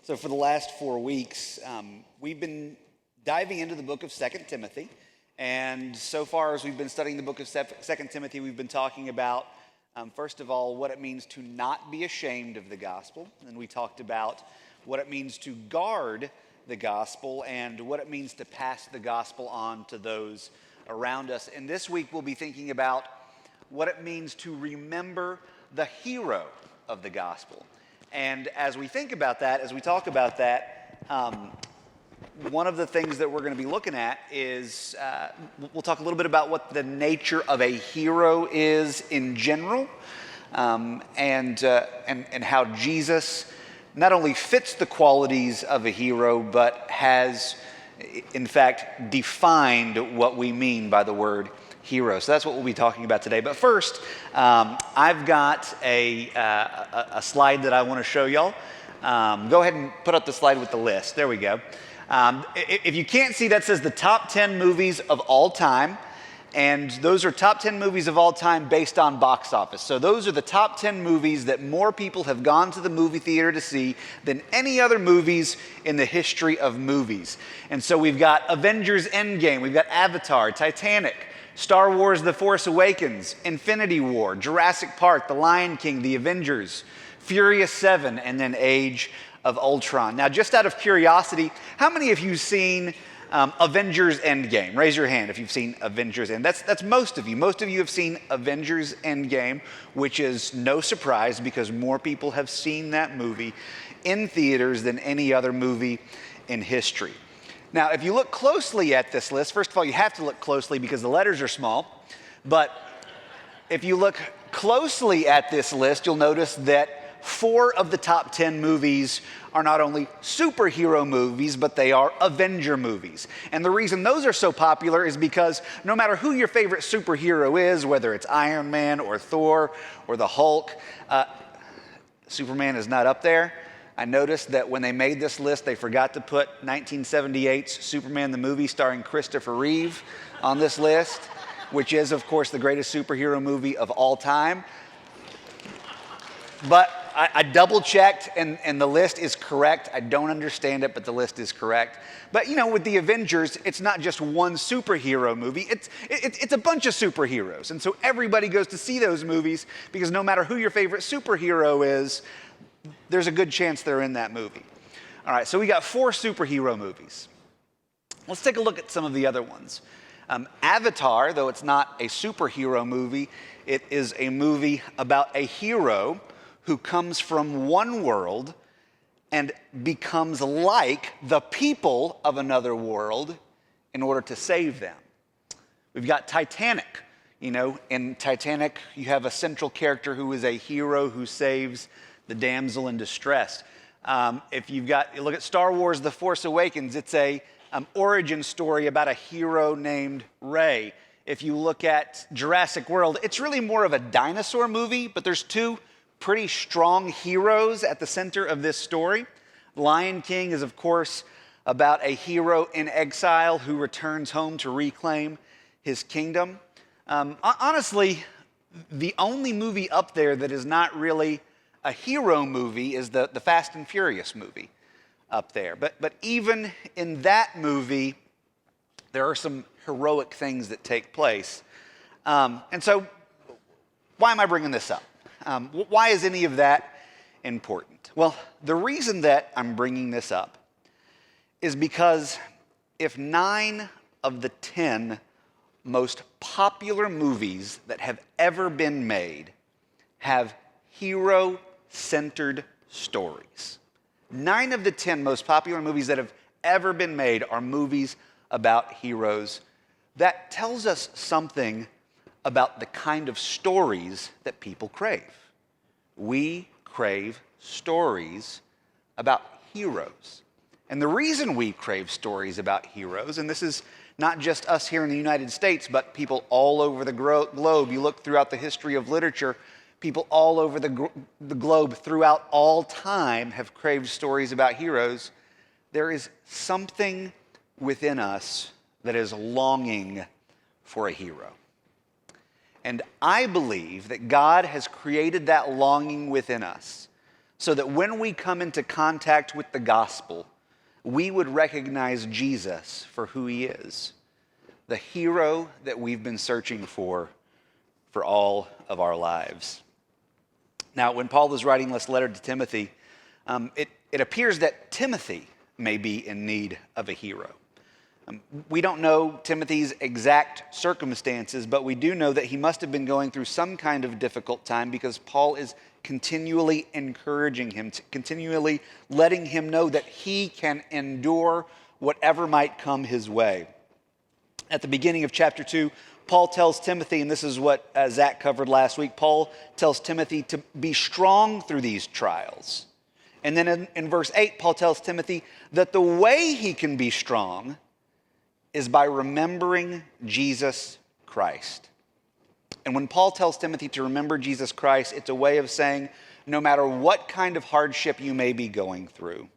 So for the last 4 weeks, we've been diving into the book of 2 Timothy. And so far as we've been studying the book of 2 Timothy, we've been talking about, first of all, what it means to not be ashamed of the gospel. And we talked about what it means to guard the gospel and what it means to pass the gospel on to those around us. And this week we'll be thinking about what it means to remember the hero of the gospel. And as we think about that, as we talk about that, one of the things that we're going to be looking at is we'll talk a little bit about what the nature of a hero is in general, and how Jesus not only fits the qualities of a hero, but has, in fact, defined what we mean by the word hero. So that's what we'll be talking about today. But first, I've got a slide that I want to show y'all. Go ahead and put up the slide with the list. There we go. If you can't see, that says the top 10 movies of all time. And those are top 10 movies of all time based on box office. So those are the top 10 movies that more people have gone to the movie theater to see than any other movies in the history of movies. And so we've got Avengers Endgame, we've got Avatar, Titanic, Star Wars The Force Awakens, Infinity War, Jurassic Park, The Lion King, The Avengers, Furious 7, and then Age of Ultron. Now, just out of curiosity, how many of you have seen Avengers Endgame? Raise your hand if you've seen Avengers Endgame. That's most of you. Most of you have seen Avengers Endgame, which is no surprise because more people have seen that movie in theaters than any other movie in history. Now, if you look closely at this list, first of all, you have to look closely because the letters are small. But if you look closely at this list, you'll notice that 4 of the top 10 movies are not only superhero movies, but they are Avenger movies. And the reason those are so popular is because no matter who your favorite superhero is, whether it's Iron Man or Thor or the Hulk, Superman is not up there. I noticed that when they made this list, they forgot to put 1978's Superman the movie starring Christopher Reeve on this list, which is, of course, the greatest superhero movie of all time. But I double-checked, and the list is correct. I don't understand it, but the list is correct. But, you know, with the Avengers, it's not just one superhero movie. It's a bunch of superheroes. And so everybody goes to see those movies because no matter who your favorite superhero is, there's a good chance they're in that movie. All right, so we got 4 superhero movies. Let's take a look at some of the other ones. Avatar, though it's not a superhero movie, it is a movie about a hero who comes from one world and becomes like the people of another world in order to save them. We've got Titanic. You know, in Titanic, you have a central character who is a hero who saves the damsel in distress. If you look at Star Wars The Force Awakens, it's a origin story about a hero named Rey. If you look at Jurassic World, it's really more of a dinosaur movie, but there's 2 pretty strong heroes at the center of this story. Lion King is, of course, about a hero in exile who returns home to reclaim his kingdom. Honestly, the only movie up there that is not really a hero movie is the Fast and Furious movie up there. But even in that movie, there are some heroic things that take place. And so, why am I bringing this up? Why is any of that important? Well, the reason that I'm bringing this up is because if 9 of the 10 most popular movies that have ever been made have hero-centered stories, 9 of the 10 most popular movies that have ever been made are movies about heroes. That tells us something about the kind of stories that people crave. We crave stories about heroes. And the reason we crave stories about heroes, and this is not just us here in the United States, but people all over the globe. You look throughout the history of literature, people all over the globe throughout all time have craved stories about heroes. There is something within us that is longing for a hero. And I believe that God has created that longing within us so that when we come into contact with the gospel, we would recognize Jesus for who he is, the hero that we've been searching for all of our lives. Now, when Paul is writing this letter to Timothy, it appears that Timothy may be in need of a hero. We don't know Timothy's exact circumstances, but we do know that he must have been going through some kind of difficult time, because Paul is continually encouraging him, continually letting him know that he can endure whatever might come his way. At the beginning of chapter 2, Paul tells Timothy, and this is what Zach covered last week, Paul tells Timothy to be strong through these trials. And then in verse 8, Paul tells Timothy that the way he can be strong is by remembering Jesus Christ. And when Paul tells Timothy to remember Jesus Christ, it's a way of saying, no matter what kind of hardship you may be going through,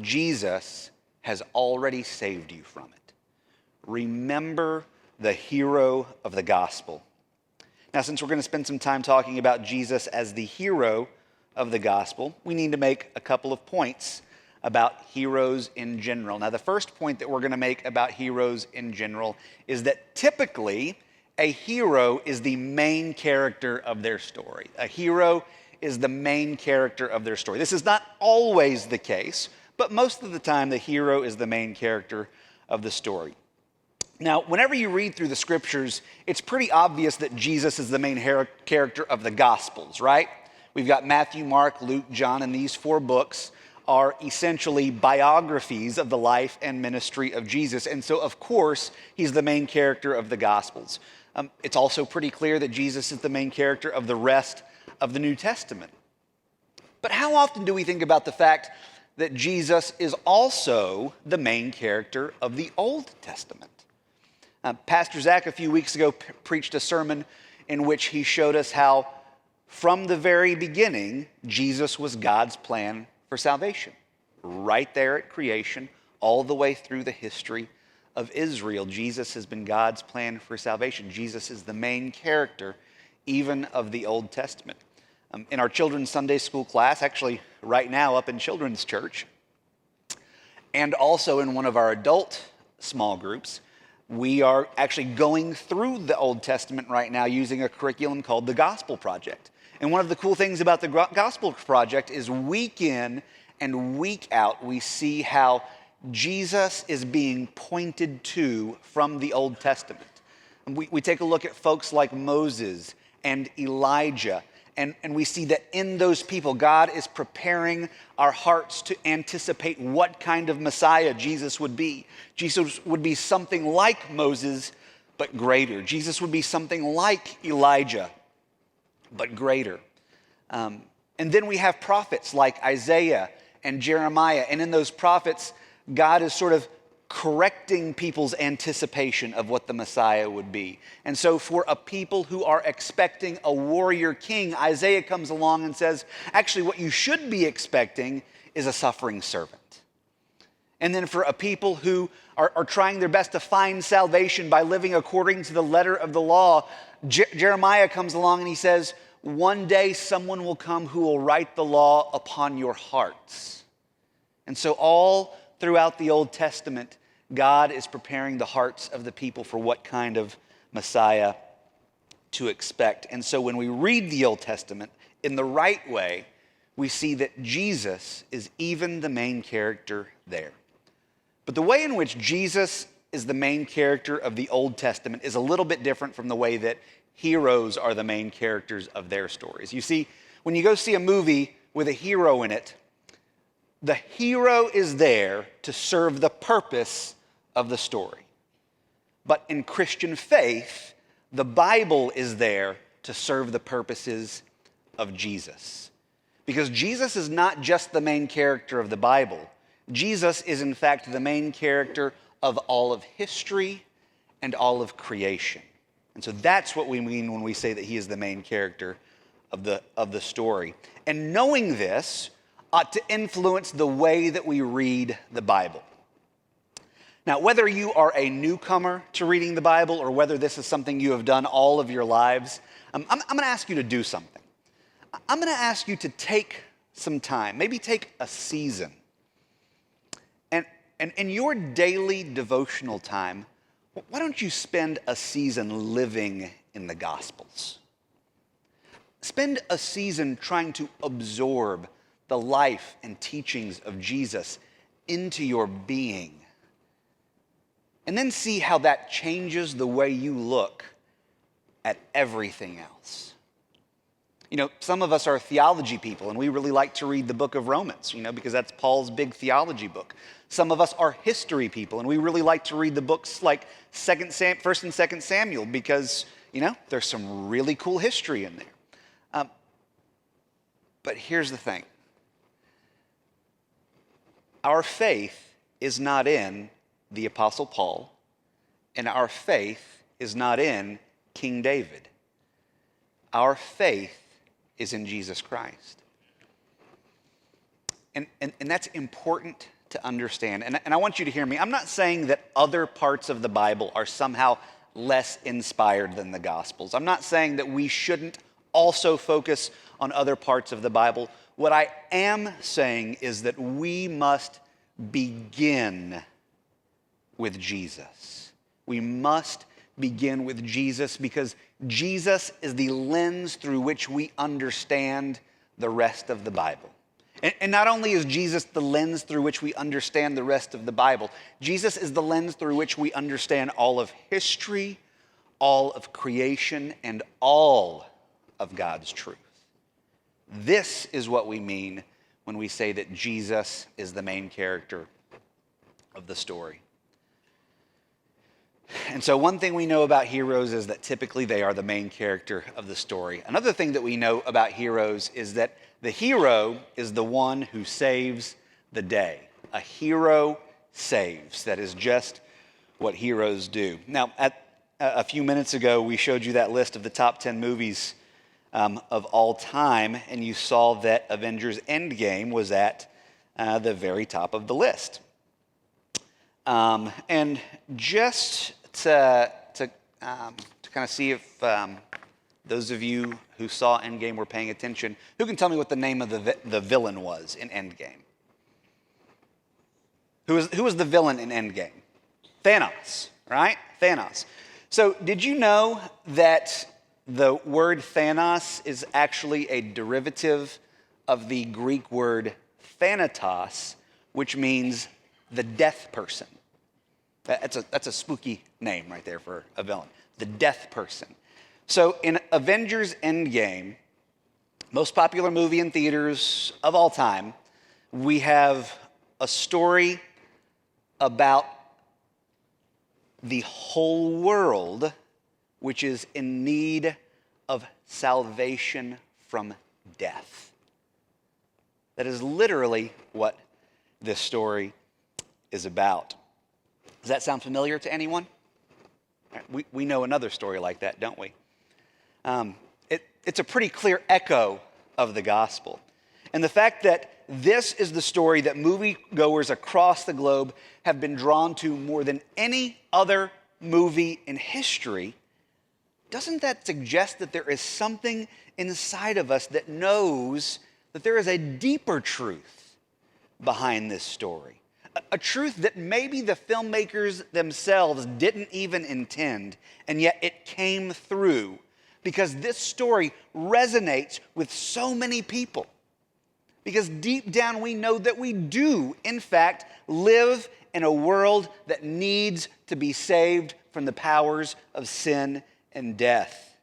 Jesus has already saved you from it. Remember the hero of the gospel. Now, since we're going to spend some time talking about Jesus as the hero of the gospel, we need to make a couple of points about heroes in general. Now, the first point that we're going to make about heroes in general is that typically a hero is the main character of their story. A hero is the main character of their story. This is not always the case, but most of the time the hero is the main character of the story. Now, whenever you read through the scriptures, it's pretty obvious that Jesus is the main character of the Gospels, right? We've got Matthew, Mark, Luke, John, and these 4 books are essentially biographies of the life and ministry of Jesus. And so, of course, he's the main character of the Gospels. It's also pretty clear that Jesus is the main character of the rest of the New Testament. But how often do we think about the fact that Jesus is also the main character of the Old Testament? Pastor Zach a few weeks ago preached a sermon in which he showed us how from the very beginning, Jesus was God's plan for salvation. Right there at creation, all the way through the history of Israel, Jesus has been God's plan for salvation. Jesus is the main character even of the Old Testament. In our children's Sunday school class, actually right now up in children's church, and also in one of our adult small groups, we are actually going through the Old Testament right now using a curriculum called the Gospel Project. And one of the cool things about the Gospel Project is week in and week out, we see how Jesus is being pointed to from the Old Testament. And we take a look at folks like Moses and Elijah, and we see that in those people, God is preparing our hearts to anticipate what kind of Messiah Jesus would be. Jesus would be something like Moses, but greater. Jesus would be something like Elijah, but greater. And then we have prophets like Isaiah and Jeremiah. And in those prophets, God is sort of correcting people's anticipation of what the Messiah would be. And so for a people who are expecting a warrior king, Isaiah comes along and says, actually, what you should be expecting is a suffering servant. And then for a people who are trying their best to find salvation by living according to the letter of the law, Jeremiah comes along and he says, one day someone will come who will write the law upon your hearts. And so all throughout the Old Testament, God is preparing the hearts of the people for what kind of Messiah to expect. And so when we read the Old Testament in the right way, we see that Jesus is even the main character there. But the way in which Jesus is the main character of the Old Testament is a little bit different from the way that heroes are the main characters of their stories. You see, when you go see a movie with a hero in it, the hero is there to serve the purpose of the story. But in Christian faith, the Bible is there to serve the purposes of Jesus. Because Jesus is not just the main character of the Bible. Jesus is, in fact, the main character of all of history and all of creation. And so that's what we mean when we say that he is the main character of the story. And knowing this ought to influence the way that we read the Bible. Now, whether you are a newcomer to reading the Bible or whether this is something you have done all of your lives, I'm going to ask you to do something. I'm going to ask you to take some time, maybe take a season, and in your daily devotional time, why don't you spend a season living in the Gospels? Spend a season trying to absorb the life and teachings of Jesus into your being. And then see how that changes the way you look at everything else. You know, some of us are theology people, and we really like to read the book of Romans, because that's Paul's big theology book. Some of us are history people, and we really like to read the books like 1st and 2nd Samuel because, there's some really cool history in there. But here's the thing. Our faith is not in the Apostle Paul, and our faith is not in King David. Our faith is in Jesus Christ. And that's important to understand. And I want you to hear me. I'm not saying that other parts of the Bible are somehow less inspired than the Gospels. I'm not saying that we shouldn't also focus on other parts of the Bible. What I am saying is that we must begin with Jesus. We must begin with Jesus because Jesus is the lens through which we understand the rest of the Bible. And not only is Jesus the lens through which we understand the rest of the Bible, Jesus is the lens through which we understand all of history, all of creation, and all of God's truth. This is what we mean when we say that Jesus is the main character of the story. And so one thing we know about heroes is that typically they are the main character of the story. Another thing that we know about heroes is that the hero is the one who saves the day. A hero saves. That is just what heroes do. Now, a few minutes ago, we showed you that list of the top 10 movies of all time, and you saw that Avengers Endgame was at the very top of the list. And just to kind of see if those of you who saw Endgame were paying attention, who can tell me what the name of the villain was in Endgame? Who was the villain in Endgame? Thanos, right? Thanos. So did you know that the word Thanos is actually a derivative of the Greek word thanatos, which means the death person? That's a spooky name right there for a villain. The death person. So in Avengers Endgame, most popular movie in theaters of all time, we have a story about the whole world, which is in need of salvation from death. That is literally what this story is about. Does that sound familiar to anyone? We know another story like that, don't we? It's a pretty clear echo of the gospel. And the fact that this is the story that moviegoers across the globe have been drawn to more than any other movie in history, doesn't that suggest that there is something inside of us that knows that there is a deeper truth behind this story? A truth that maybe the filmmakers themselves didn't even intend, and yet it came through because this story resonates with so many people. Because deep down we know that we do, in fact, live in a world that needs to be saved from the powers of sin and death.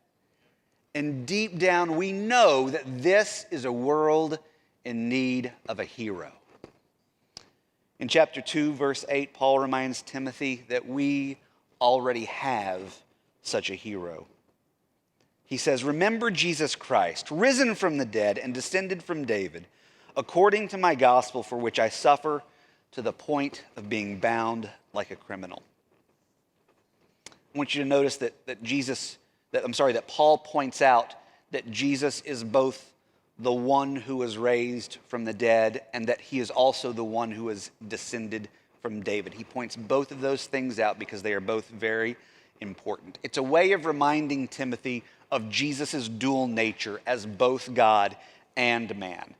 And deep down we know that this is a world in need of a hero. In chapter 2, verse 8, Paul reminds Timothy that we already have such a hero. He says, "Remember Jesus Christ, risen from the dead and descended from David, according to my gospel for which I suffer to the point of being bound like a criminal." I want you to notice that Paul points out that Jesus is both the one who was raised from the dead and that he is also the one who has descended from David. He points both of those things out because they are both very important. It's a way of reminding Timothy of Jesus' dual nature as both God and man.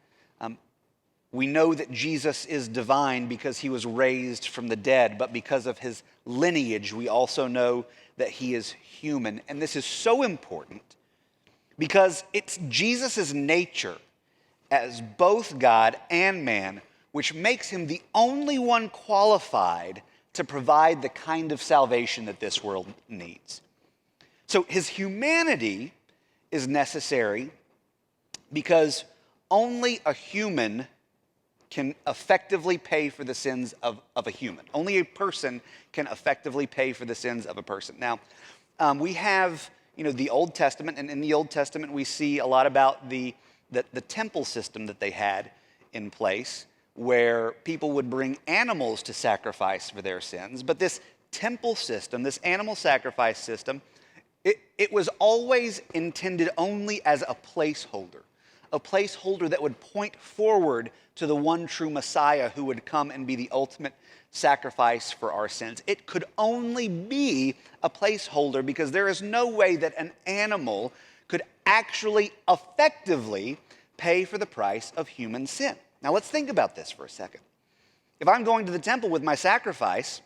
We know that Jesus is divine because he was raised from the dead, but because of his lineage, we also know that he is human. And this is so important because it's Jesus' nature as both God and man, which makes him the only one qualified to provide the kind of salvation that this world needs. So his humanity is necessary because only a human can effectively pay for the sins of a human. Only a person can effectively pay for the sins of a person. Now, we have, the Old Testament, and in the Old Testament we see a lot about the temple system that they had in place, where people would bring animals to sacrifice for their sins. But this temple system, this animal sacrifice system, it was always intended only as a placeholder that would point forward to the one true Messiah who would come and be the ultimate sacrifice for our sins. It could only be a placeholder because there is no way that an animal could actually effectively pay for the price of human sin. Now let's think about this for a second. If I'm going to the temple with my sacrifice,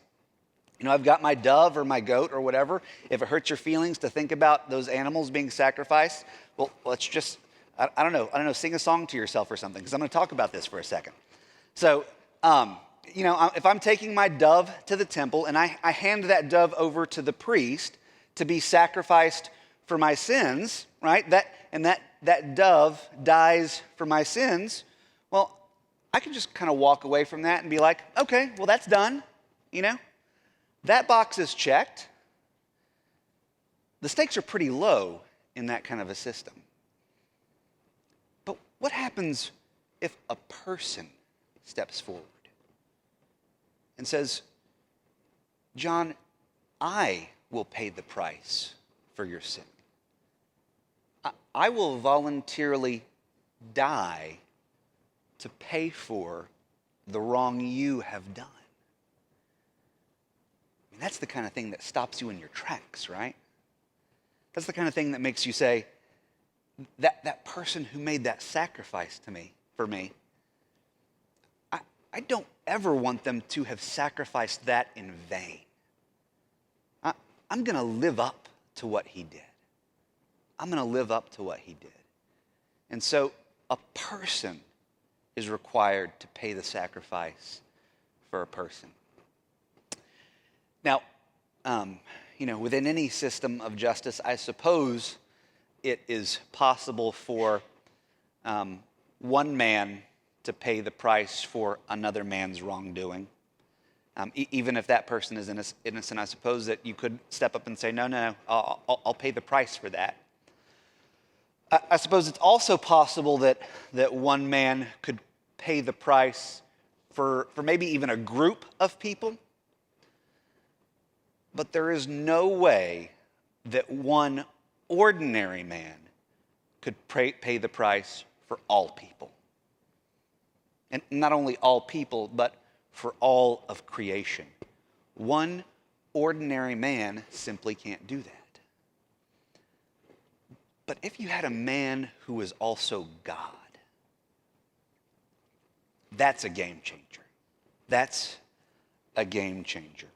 I've got my dove or my goat or whatever. If it hurts your feelings to think about those animals being sacrificed, well, let's just, I don't know, sing a song to yourself or something, because I'm going to talk about this for a second. So, if I'm taking my dove to the temple and I hand that dove over to the priest to be sacrificed for my sins, right? That dove dies for my sins. Well, I can just kind of walk away from that and be like, okay, well, that's done, That box is checked. The stakes are pretty low in that kind of a system. But what happens if a person steps forward and says, John, I will pay the price for your sin. I will voluntarily die to pay for the wrong you have done. That's the kind of thing that stops you in your tracks, right? That's the kind of thing that makes you say, that person who made that sacrifice for me, I don't ever want them to have sacrificed that in vain. I'm going to live up to what he did. I'm going to live up to what he did. And so a person is required to pay the sacrifice for a person. Now, within any system of justice, I suppose it is possible for one man to pay the price for another man's wrongdoing. Even if that person is innocent, I suppose that you could step up and say, no, I'll pay the price for that. I suppose it's also possible that one man could pay the price for maybe even a group of people. But there is no way that one ordinary man could pay the price for all people. And not only all people, but for all of creation. One ordinary man simply can't do that. But if you had a man who was also God, that's a game changer. That's a game changer.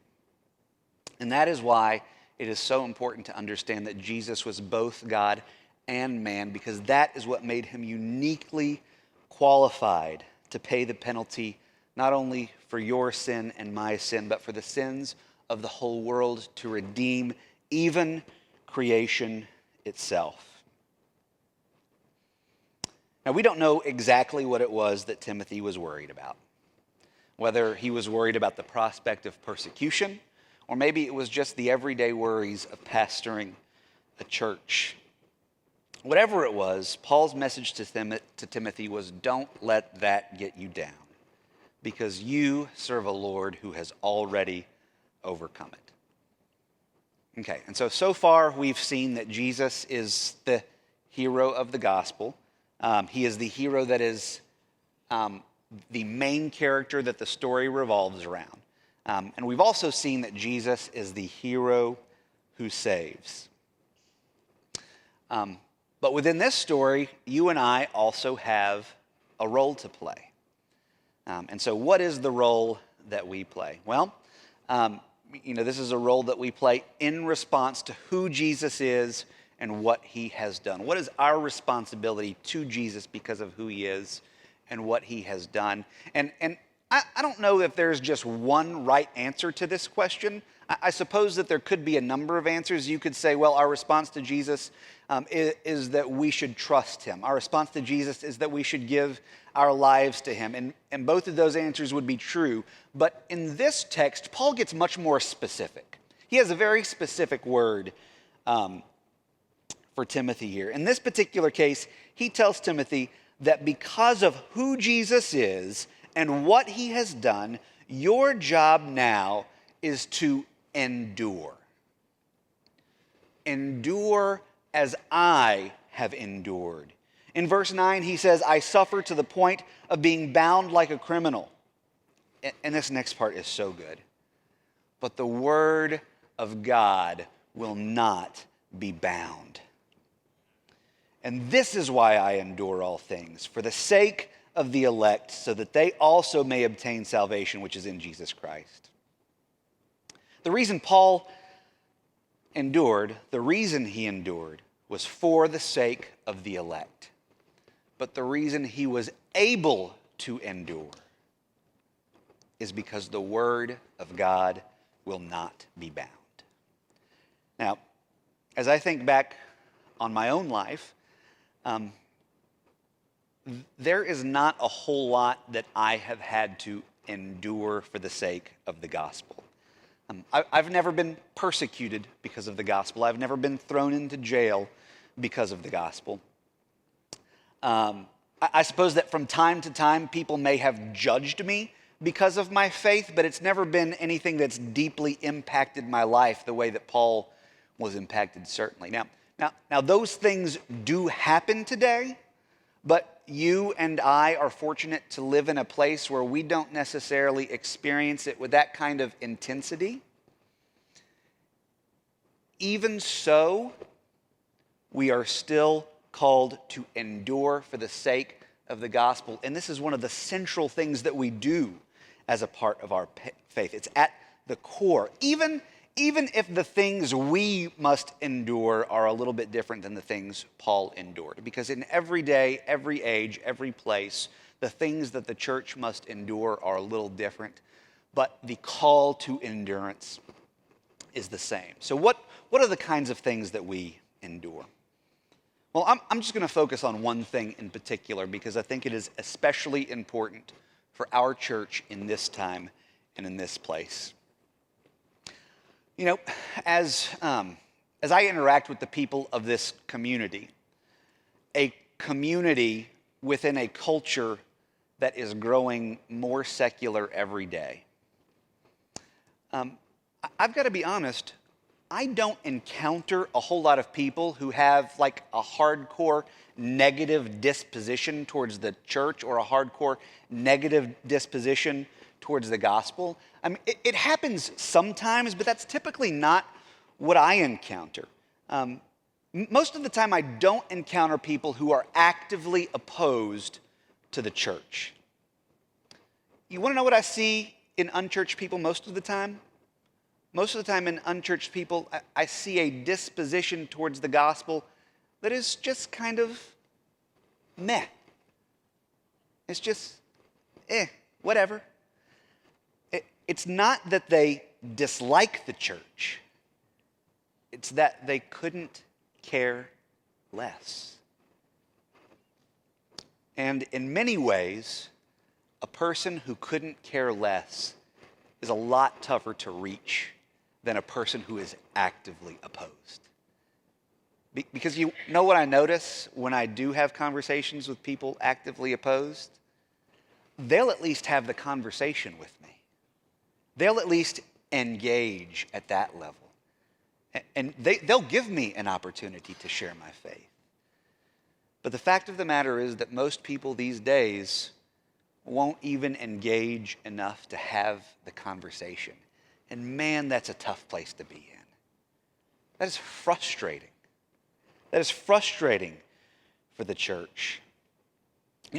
And that is why it is so important to understand that Jesus was both God and man, because that is what made him uniquely qualified to pay the penalty, not only for your sin and my sin, but for the sins of the whole world, to redeem even creation itself. Now, we don't know exactly what it was that Timothy was worried about. Whether he was worried about the prospect of persecution, or maybe it was just the everyday worries of pastoring a church. Whatever it was, Paul's message to Timothy was, don't let that get you down, because you serve a Lord who has already overcome it. Okay, and so far we've seen that Jesus is the hero of the gospel. He is the hero that is the main character that the story revolves around. And we've also seen that Jesus is the hero who saves. But within this story, you and I also have a role to play. And so what is the role that we play? Well, this is a role that we play in response to who Jesus is and what he has done. What is our responsibility to Jesus because of who he is and what he has done? And I don't know if there's just one right answer to this question. I suppose that there could be a number of answers. You could say, well, our response to Jesus is that we should trust him. Our response to Jesus is that we should give our lives to him. And both of those answers would be true. But in this text, Paul gets much more specific. He has a very specific word for Timothy here. In this particular case, he tells Timothy that because of who Jesus is and what he has done, your job now is to endure. Endure as I have endured. In verse 9, he says, I suffer to the point of being bound like a criminal. And this next part is so good. But the word of God will not be bound. And this is why I endure all things, for the sake of the elect, so that they also may obtain salvation, which is in Jesus Christ. The reason Paul endured, the reason he endured, was for the sake of the elect. But the reason he was able to endure is because the word of God will not be bound. Now, as I think back on my own life, there is not a whole lot that I have had to endure for the sake of the gospel. I've never been persecuted because of the gospel. I've never been thrown into jail because of the gospel. I suppose that from time to time, people may have judged me because of my faith, but it's never been anything that's deeply impacted my life the way that Paul was impacted, certainly. Now, those things do happen today, but you and I are fortunate to live in a place where we don't necessarily experience it with that kind of intensity. Even so, we are still called to endure for the sake of the gospel. And this is one of the central things that we do as a part of our faith. It's at the core. Even if the things we must endure are a little bit different than the things Paul endured. Because in every day, every age, every place, the things that the church must endure are a little different. But the call to endurance is the same. So what are the kinds of things that we endure? Well, I'm just going to focus on one thing in particular because I think it is especially important for our church in this time and in this place. You know, as I interact with the people of this community, a community within a culture that is growing more secular every day, I've got to be honest, I don't encounter a whole lot of people who have like a hardcore negative disposition towards the church or a hardcore negative disposition towards the gospel. I mean, it happens sometimes, but that's typically not what I encounter. Most of the time, I don't encounter people who are actively opposed to the church. You want to know what I see in unchurched people most of the time? Most of the time in unchurched people, I see a disposition towards the gospel that is just kind of meh. It's just, whatever. It's not that they dislike the church. It's that they couldn't care less. And in many ways, a person who couldn't care less is a lot tougher to reach than a person who is actively opposed. Because you know what I notice when I do have conversations with people actively opposed? They'll at least have the conversation with me. They'll at least engage at that level. And they'll give me an opportunity to share my faith. But the fact of the matter is that most people these days won't even engage enough to have the conversation. And man, that's a tough place to be in. That is frustrating. That is frustrating for the church.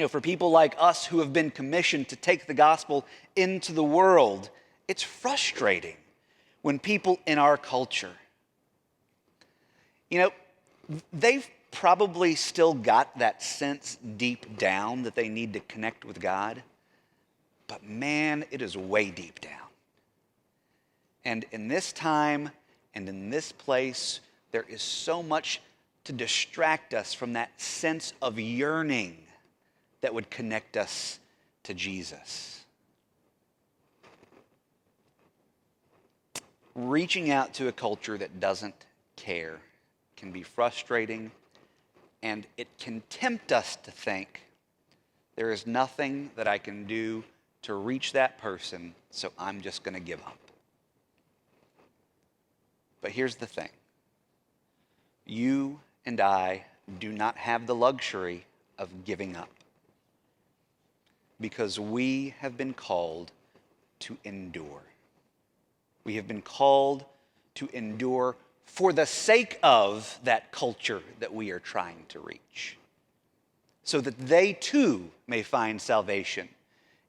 For people like us who have been commissioned to take the gospel into the world, it's frustrating when people in our culture, they've probably still got that sense deep down that they need to connect with God, but man, it is way deep down. And in this time and in this place, there is so much to distract us from that sense of yearning that would connect us to Jesus. Reaching out to a culture that doesn't care can be frustrating, and it can tempt us to think there is nothing that I can do to reach that person, so I'm just going to give up. But here's the thing. You and I do not have the luxury of giving up, because we have been called to endure. We have been called to endure for the sake of that culture that we are trying to reach, so that they too may find salvation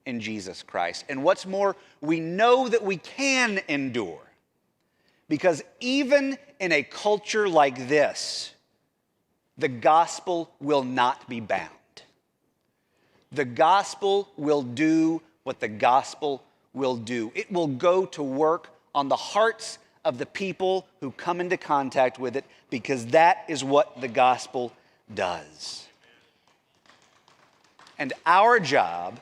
in Jesus Christ. And what's more, we know that we can endure, because even in a culture like this, the gospel will not be bound. The gospel will do what the gospel will do. It will go to work on the hearts of the people who come into contact with it, because that is what the gospel does. And our job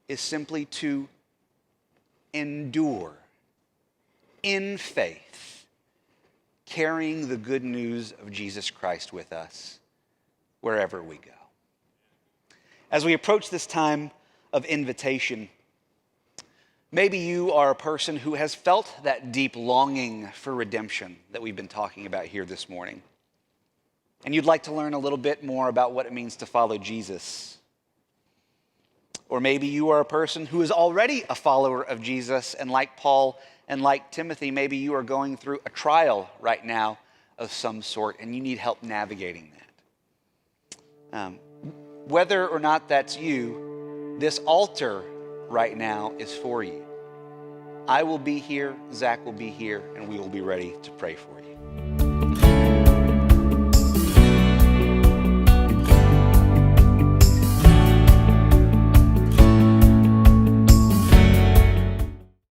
is simply to endure in faith, carrying the good news of Jesus Christ with us wherever we go. As we approach this time of invitation, maybe you are a person who has felt that deep longing for redemption that we've been talking about here this morning, and you'd like to learn a little bit more about what it means to follow Jesus. Or maybe you are a person who is already a follower of Jesus, and like Paul and like Timothy, maybe you are going through a trial right now of some sort, and you need help navigating that. Whether or not that's you, this altar right now is for you. I will be here, Zach will be here, and we will be ready to pray for you.